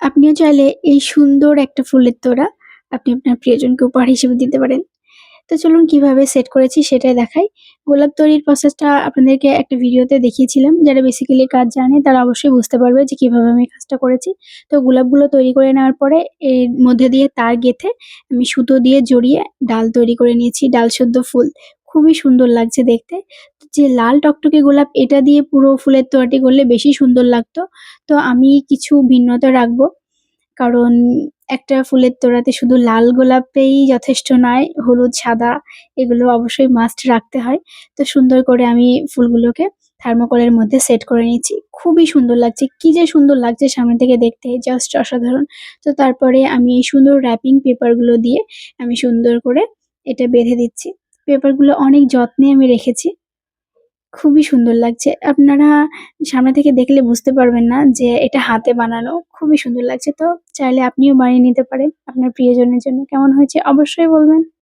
আপনিও চাইলে এই সুন্দর একটা ফুলের তোড়া আপনি আপনার প্রিয়জনকে উপহার হিসেবে দিতে পারেন। তো চলুন কিভাবে সেট করেছি সেটাই দেখাই। গোলাপ তৈরির প্রসেসটা আপনাদেরকে একটা ভিডিওতে দেখিয়েছিলাম। যারা বেসিক্যালি কাজ জানে তারা অবশ্যই বুঝতে পারবে যে কিভাবে আমি কাজটা করেছি। তো গোলাপগুলো তৈরি করে নেওয়ার পরে এর মধ্যে দিয়ে তার গেঁথে আমি সুতো দিয়ে জড়িয়ে ডাল তৈরি করে নিয়েছি, ডাল শুদ্ধ ফুল। খুবই সুন্দর লাগছে দেখতে। যে লাল টকটকে গোলাপ এটা দিয়ে পুরো ফুলের তোড়াটি করলে বেশি সুন্দর লাগতো। তো আমি কিছু ভিন্নতা রাখবো। কারণ একটা ফুলের তোড়াতে শুধু লাল গোলাপেই যথেষ্ট নয়, হলুদ, সাদা এগুলো অবশ্যই মাস্ট রাখতে হয়। তো সুন্দর করে আমি ফুলগুলোকে থার্মোকলের মধ্যে সেট করে নিচ্ছি। খুবই সুন্দর লাগছে। কি যে সুন্দর লাগছে সামনে থেকে দেখতে জাস্ট অসাধারণ। তো তারপরে আমি এই সুন্দর র‍্যাপিং পেপারগুলো দিয়ে আমি সুন্দর করে এটা বেঁধে দিচ্ছি। পেপারগুলো অনেক যত্নে আমি রেখেছি। খুবই সুন্দর লাগছে। আপনারা সামনে থেকে দেখলে বুঝতে পারবেন না যে এটা হাতে বানানো। খুবই সুন্দর লাগছে। তো চাইলে আপনিও বানিয়ে নিতে পারেন আপনার প্রিয়জনের জন্য। কেমন হয়েছে অবশ্যই বলবেন।